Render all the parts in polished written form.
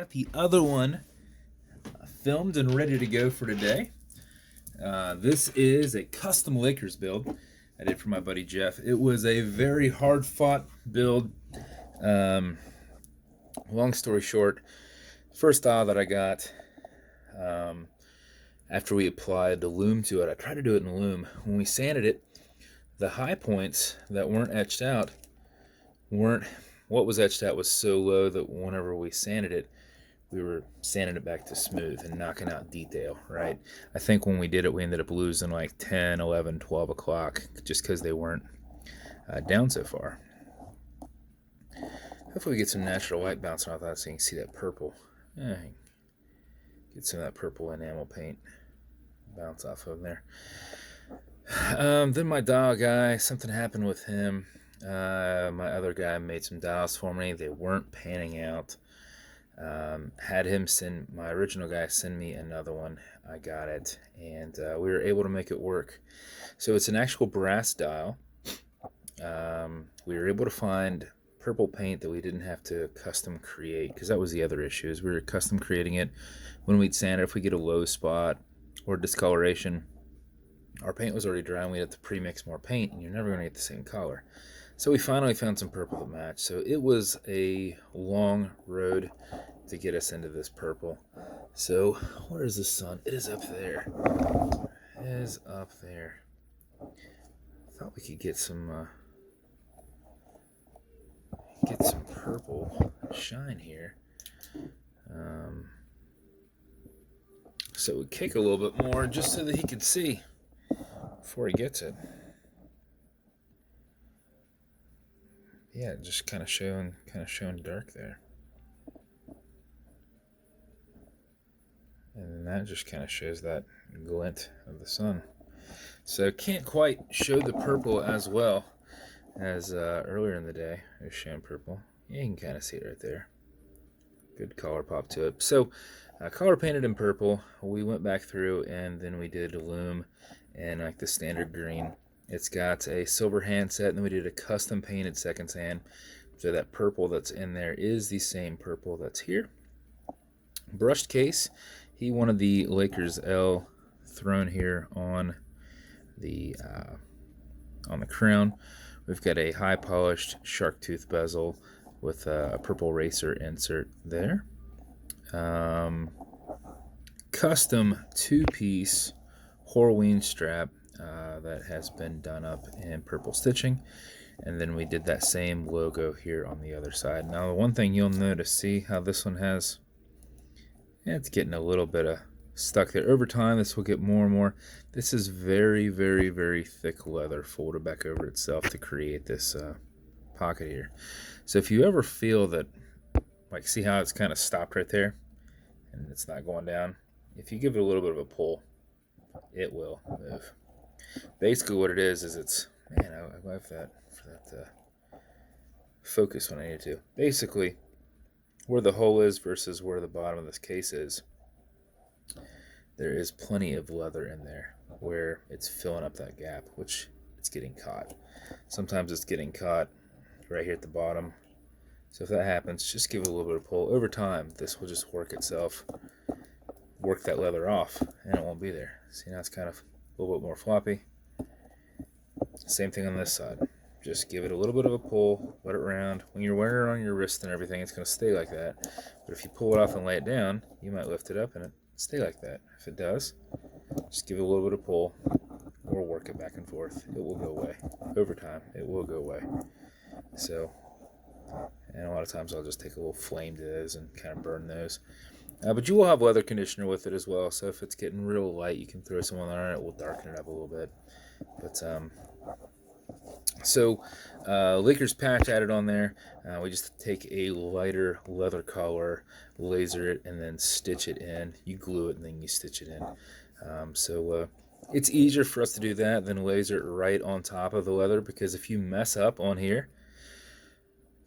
got the other one filmed and ready to go for today. This is a custom Lakers build I did for my buddy Jeff. It was a very hard fought build. Long story short, first style that I got after we applied the lume to it, I tried to do it in lume. When we sanded it, the high points that weren't etched out what was etched out was so low that whenever we sanded it, we were sanding it back to smooth and knocking out detail, right? I think when we did it, we ended up losing like 10, 11, 12 o'clock just because they weren't down so far. Hopefully we get some natural light bouncing off that so you can see that purple. Get some of that purple enamel paint bounce off of there. Then my dial guy, something happened with him. My other guy made some dials for me. They weren't panning out. Had him send my original guy send me another one. I got it, and we were able to make it work. So it's an actual brass dial. We were able to find purple paint that we didn't have to custom create, because that was the other issue, is we were custom creating it. When we'd sand it, if we get a low spot or discoloration, our paint was already dry and we had to pre-mix more paint, and you're never going to get the same color. So we finally found some purple that matched. So it was a long road to get us into this purple. So where is the sun? It is up there. It is up there. I thought we could get some purple shine here. So we kick a little bit more just so that he could see before he gets it. Yeah, just kind of showing dark there. And that just kind of shows that glint of the sun. So can't quite show the purple as well as earlier in the day. It was showing purple. Yeah, you can kind of see it right there. Good color pop to it. So color painted in purple. We went back through and then we did lume and like the standard green. It's got a silver handset, and then we did a custom painted second sand. So that purple that's in there is the same purple that's here. Brushed case. He wanted the Lakers L thrown here on the crown. We've got a high polished shark tooth bezel with a purple racer insert there. Custom two-piece Horween strap that has been done up in purple stitching, and then we did that same logo here on the other side. Now the one thing you'll notice, see how this one has, it's getting a little bit of stuck there. Over time this will get more and more. This is very, very, very thick leather folded back over itself to create this pocket here. So if you ever feel that, like, see how it's kind of stopped right there and it's not going down, if you give it a little bit of a pull, it will move. Basically what it is it's, man, I love that for that focus when I need to. Basically, where the hole is versus where the bottom of this case is, there is plenty of leather in there where it's filling up that gap, which it's getting caught. Sometimes it's getting caught right here at the bottom. So if that happens, just give it a little bit of pull. Over time, this will just work itself, work that leather off, and it won't be there. See, now it's kind of a little bit more floppy. Same thing on this side. Just give it a little bit of a pull, let it round. When you're wearing it on your wrist and everything, it's going to stay like that. But if you pull it off and lay it down, you might lift it up and it stay like that. If it does, just give it a little bit of pull or work it back and forth. It will go away. Over time, it will go away. So, and a lot of times I'll just take a little flame to those and kind of burn those. But you will have leather conditioner with it as well, so if it's getting real light, you can throw some on there and it will darken it up a little bit. But so Lakers patch added on there. We just take a lighter leather color, laser it, and then stitch it in. You glue it and then you stitch it in. So it's easier for us to do that than laser it right on top of the leather, because if you mess up on here,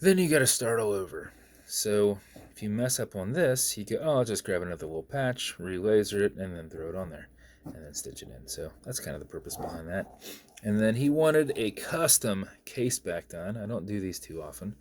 then you got to start all over. So if you mess up on this, you go, oh, I'll just grab another little patch, re-laser it, and then throw it on there, and then stitch it in. So that's kind of the purpose behind that. And then he wanted a custom caseback done. I don't do these too often.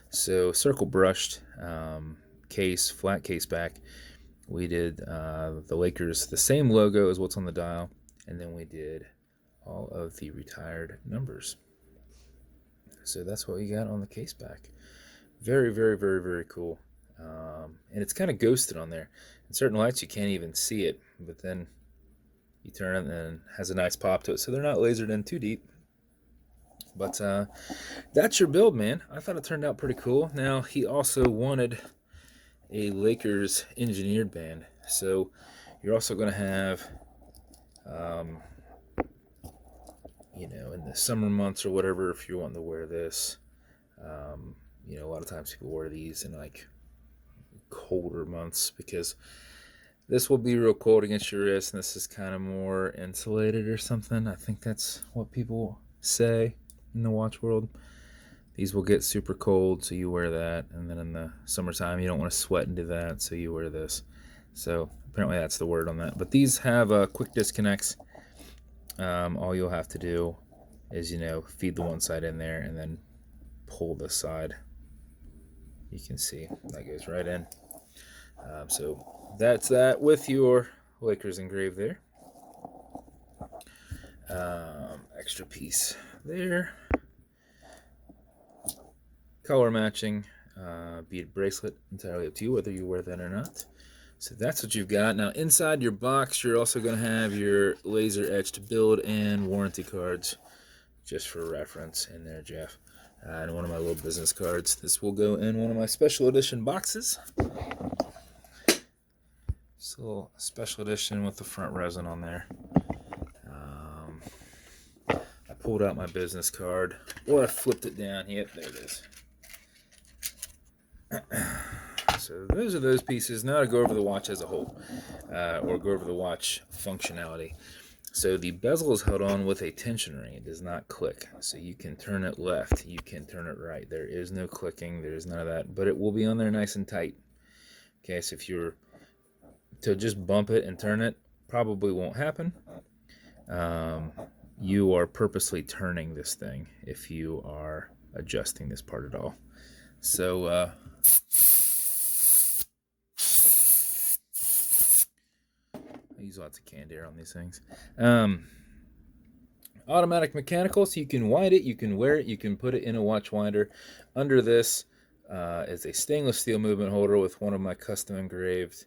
So circle brushed case, flat case back. We did the Lakers, the same logo as what's on the dial, and then we did all of the retired numbers. So that's what we got on the case back. Very, very, very, very cool. And it's kind of ghosted on there. In certain lights, you can't even see it, but then you turn it and it has a nice pop to it. So they're not lasered in too deep. But that's your build, man. I thought it turned out pretty cool. Now, he also wanted a Lakers engineered band. So you're also going to have, in the summer months or whatever, if you're wanting to wear this, a lot of times people wear these in like colder months because this will be real cold against your wrist, and this is kind of more insulated or something. I think that's what people say in the watch world. These will get super cold, so you wear that, and then in the summertime you don't want to sweat into that, so you wear this. So apparently that's the word on that. But these have quick disconnects. All you'll have to do is feed the one side in there and then pull the side. You can see that goes right in. So that's that with your Lakers engraved there. Extra piece there. Color matching beaded bracelet, entirely up to you whether you wear that or not. So that's what you've got. Now inside your box, you're also going to have your laser etched build and warranty cards, just for reference in there, Jeff. And one of my little business cards. This will go in one of my special edition boxes. It's a little special edition with the front resin on there. I pulled out my business card, or I flipped it down. Yep, there it is. So those are those pieces. Now to go over the watch as a whole, or go over the watch functionality. So the bezel is held on with a tension ring. It does not click. So you can turn it left, you can turn it right. There is no clicking, there is none of that, but it will be on there nice and tight. Okay, so if you're to just bump it and turn it, probably won't happen. You are purposely turning this thing if you are adjusting this part at all. So I use lots of canned air on these things. Automatic mechanical, so you can wind it, you can wear it, you can put it in a watch winder. Under this is a stainless steel movement holder with one of my custom engraved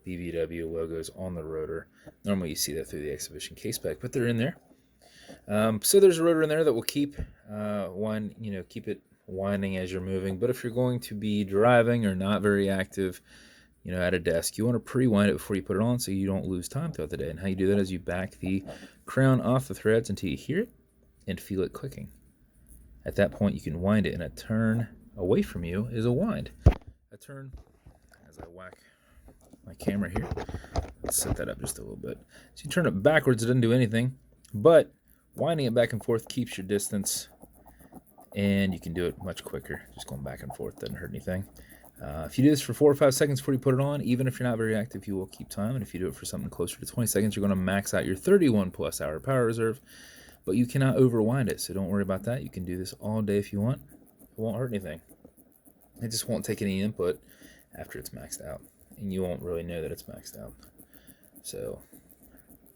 BVW logos on the rotor. Normally you see that through the exhibition case back, but they're in there. So there's a rotor in there that will keep keep it winding as you're moving. But if you're going to be driving or not very active, at a desk, you want to pre-wind it before you put it on so you don't lose time throughout the day. And how you do that is you back the crown off the threads until you hear it and feel it clicking. At that point, you can wind it, and a turn away from you is a wind. A turn, as I whack my camera here, let's set that up just a little bit. So you turn it backwards, it doesn't do anything, but winding it back and forth keeps your distance, and you can do it much quicker. Just going back and forth doesn't hurt anything. If you do this for 4 or 5 seconds before you put it on, even if you're not very active, you will keep time. And if you do it for something closer to 20 seconds, you're going to max out your 31 plus hour power reserve. But you cannot overwind it, so don't worry about that. You can do this all day if you want. It won't hurt anything. It just won't take any input after it's maxed out. And you won't really know that it's maxed out. So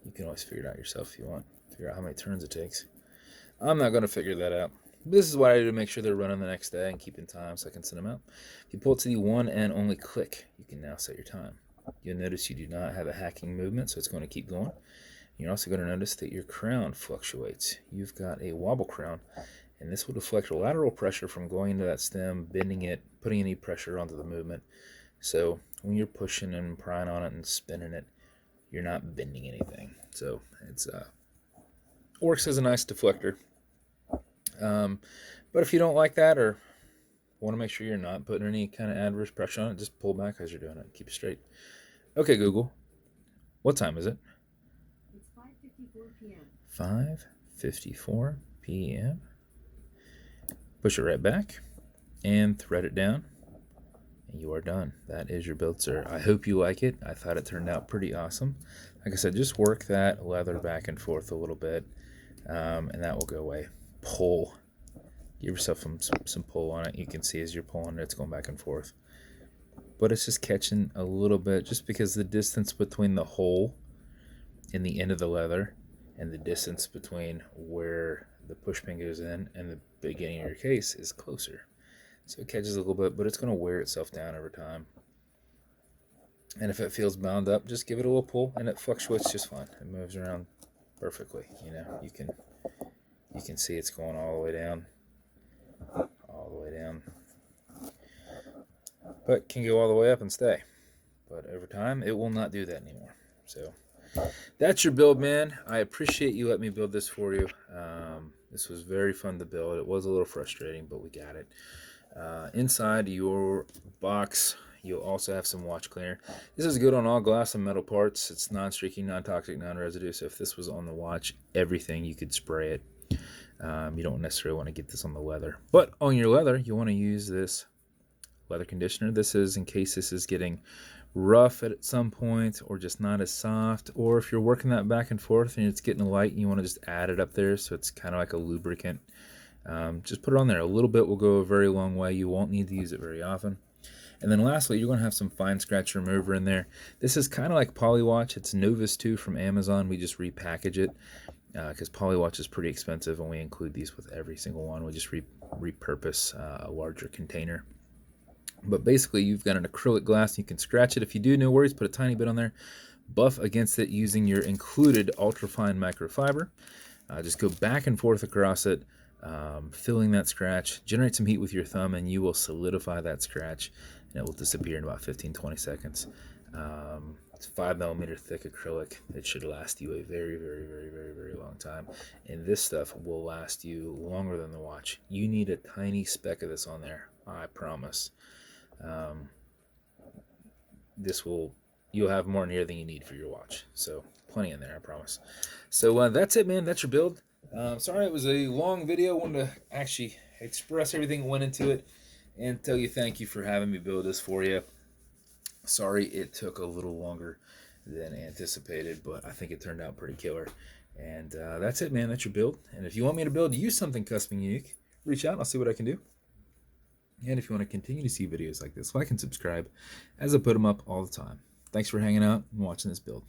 you can always figure it out yourself if you want. Figure out how many turns it takes. I'm not going to figure that out. This is what I do to make sure they're running the next day and keeping time so I can send them out. If you pull it to the one and only click, you can now set your time. You'll notice you do not have a hacking movement, so it's going to keep going. You're also going to notice that your crown fluctuates. You've got a wobble crown, and this will deflect lateral pressure from going into that stem, bending it, putting any pressure onto the movement. So when you're pushing and prying on it and spinning it, you're not bending anything. So it's works as a nice deflector. But if you don't like that or want to make sure you're not putting any kind of adverse pressure on it, just pull back as you're doing it. Keep it straight. Okay, Google, what time is it? It's 5:54 p.m. 5:54 p.m. Push it right back and thread it down, and you are done. That is your build, sir. I hope you like it. I thought it turned out pretty awesome. Like I said, just work that leather back and forth a little bit, and that will go away. Pull Give yourself some pull on it. You can see as you're pulling it, it's going back and forth. But it's just catching a little bit, just because the distance between the hole in the end of the leather and the distance between where the push pin goes in and the beginning of your case is closer. So it catches a little bit, but it's going to wear itself down over time. And if it feels bound up, just give it a little pull, and it fluctuates just fine. It moves around perfectly. You know, you can see it's going all the way down, but can go all the way up and stay. But over time, it will not do that anymore. So that's your build, man. I appreciate you letting me build this for you. This was very fun to build. It was a little frustrating, but we got it. Inside your box, you'll also have some watch cleaner. This is good on all glass and metal parts. It's non-streaking, non-toxic, non-residue. So if this was on the watch, everything, you could spray it. You don't necessarily want to get this on the leather. But on your leather, you want to use this leather conditioner. This is in case this is getting rough at some point, or just not as soft, or if you're working that back and forth and it's getting light and you want to just add it up there so it's kind of like a lubricant. Just put it on there. A little bit will go a very long way. You won't need to use it very often. And then lastly, you're going to have some fine scratch remover in there. This is kind of like Polywatch. It's Novus 2 from Amazon. We just repackage it because Polywatch is pretty expensive, and we include these with every single one. We just repurpose a larger container. But basically, you've got an acrylic glass. You can scratch it. If you do, no worries. Put a tiny bit on there. Buff against it using your included ultrafine microfiber. Just go back and forth across it, filling that scratch. Generate some heat with your thumb, and you will solidify that scratch, and it will disappear in about 15-20 seconds. It's 5mm thick acrylic. It should last you a very, very, very, very, very long time. And this stuff will last you longer than the watch. You need a tiny speck of this on there, I promise. You'll have more in here than you need for your watch. So plenty in there, I promise. So that's it, man. That's your build. Sorry it was a long video. I wanted to actually express everything that went into it and tell you thank you for having me build this for you. Sorry it took a little longer than anticipated, but I think it turned out pretty killer. And that's it, man. That's your build. And if you want me to build you something custom and unique, reach out and I'll see what I can do. And if you want to continue to see videos like this, like and subscribe, as I put them up all the time. Thanks for hanging out and watching this build.